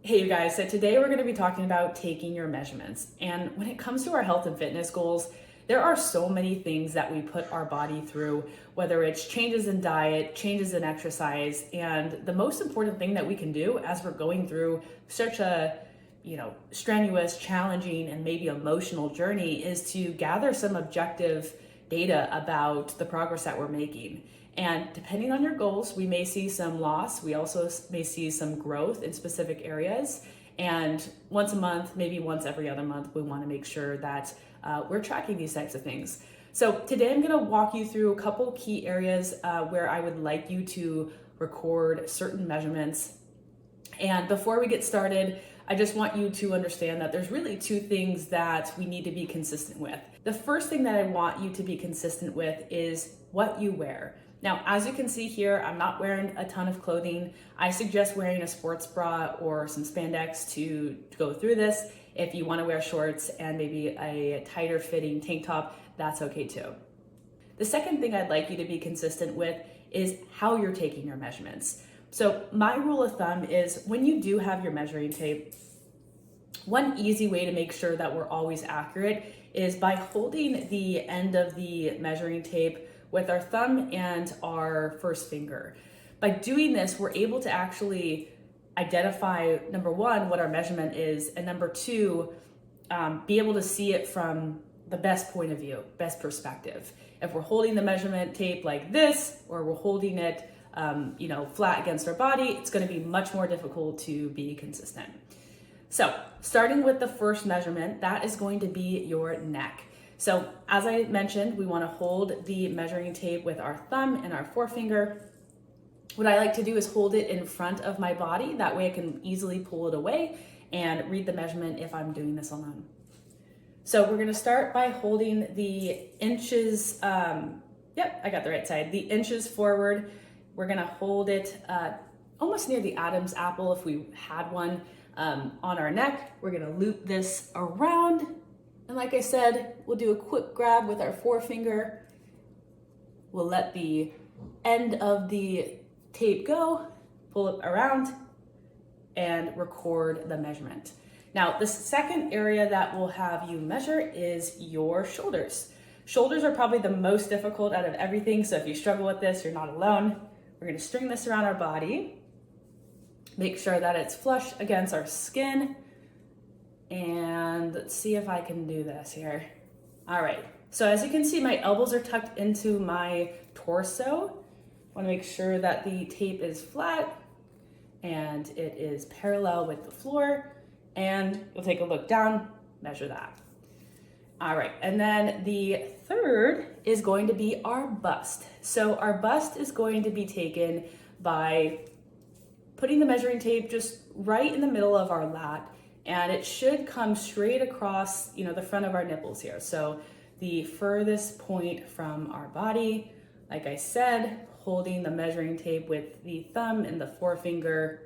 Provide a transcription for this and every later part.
Hey you guys, so today we're going to be talking about taking your measurements. And when it comes to our health and fitness goals, there are so many things that we put our body through, whether it's changes in diet, changes in exercise, and the most important thing that we can do as we're going through such a strenuous, challenging, and maybe emotional journey is to gather some objective data about the progress that we're making. And depending on your goals, we may see some loss. We also may see some growth in specific areas. And once a month, maybe once every other month, we want to make sure that we're tracking these types of things. So today I'm going to walk you through a couple key areas where I would like you to record certain measurements. And before we get started, I just want you to understand that there's really two things that we need to be consistent with. The first thing that I want you to be consistent with is what you wear. Now, as you can see here, I'm not wearing a ton of clothing. I suggest wearing a sports bra or some spandex to go through this. If you want to wear shorts and maybe a tighter fitting tank top, that's okay too. The second thing I'd like you to be consistent with is how you're taking your measurements. So my rule of thumb is when you do have your measuring tape, one easy way to make sure that we're always accurate is by holding the end of the measuring tape with our thumb and our first finger. By doing this, we're able to actually identify, number one, what our measurement is, and number two, be able to see it from the best point of view, best perspective. If we're holding the measurement tape like this, or we're holding it flat against our body, it's going to be much more difficult to be consistent. So starting with the first measurement, that is going to be your neck. So as I mentioned, we want to hold the measuring tape with our thumb and our forefinger. What I like to do is hold it in front of my body. That way I can easily pull it away and read the measurement if I'm doing this alone. So we're going to start by holding the inches, I got the right side, the inches forward. We're going to hold it almost near the Adam's apple if we had one on our neck. We're going to loop this around. And like I said, we'll do a quick grab with our forefinger. We'll let the end of the tape go, pull it around, and record the measurement. Now, the second area that we'll have you measure is your shoulders. Shoulders are probably the most difficult out of everything, so if you struggle with this, you're not alone. We're gonna string this around our body, make sure that it's flush against our skin, and let's see if I can do this here. All right, so as you can see, my elbows are tucked into my torso. I wanna make sure that the tape is flat and it is parallel with the floor, and you'll take a look down, measure that. All right, and then the third is going to be our bust. So our bust is going to be taken by putting the measuring tape just right in the middle of our lat, and it should come straight across, the front of our nipples here. So the furthest point from our body, like I said, holding the measuring tape with the thumb and the forefinger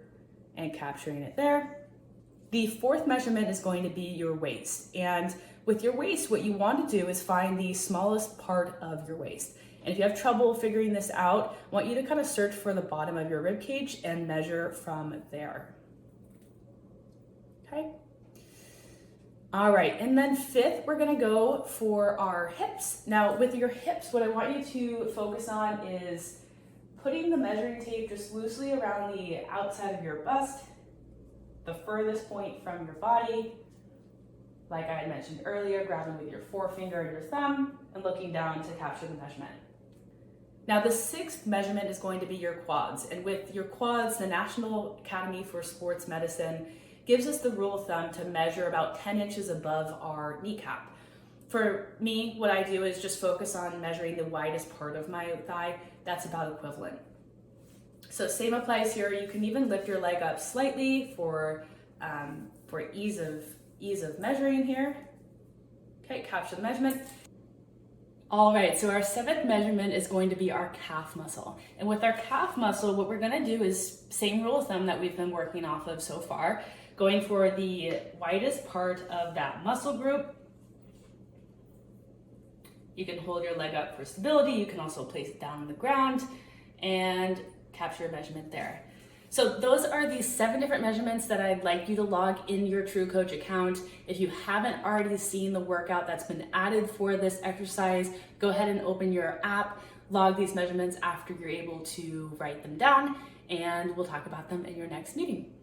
and capturing it there. The fourth measurement is going to be your waist. And with your waist, what you want to do is find the smallest part of your waist. And if you have trouble figuring this out, I want you to kind of search for the bottom of your rib cage and measure from there. Okay. All right, and then fifth, we're gonna go for our hips. Now with your hips, what I want you to focus on is putting the measuring tape just loosely around the outside of your bust, the furthest point from your body. Like I had mentioned earlier, grabbing with your forefinger and your thumb and looking down to capture the measurement. Now the sixth measurement is going to be your quads. And with your quads, the National Academy for Sports Medicine gives us the rule of thumb to measure about 10 inches above our kneecap. For me, what I do is just focus on measuring the widest part of my thigh. That's about equivalent. So same applies here. You can even lift your leg up slightly for ease of measuring here. Okay, capture the measurement. All right, so our seventh measurement is going to be our calf muscle. And with our calf muscle, what we're gonna do is same rule of thumb that we've been working off of so far, going for the widest part of that muscle group. You can hold your leg up for stability. You can also place it down on the ground and capture a measurement there. So those are the 7 different measurements that I'd like you to log in your TrueCoach account. If you haven't already seen the workout that's been added for this exercise, go ahead and open your app, log these measurements after you're able to write them down, and we'll talk about them in your next meeting.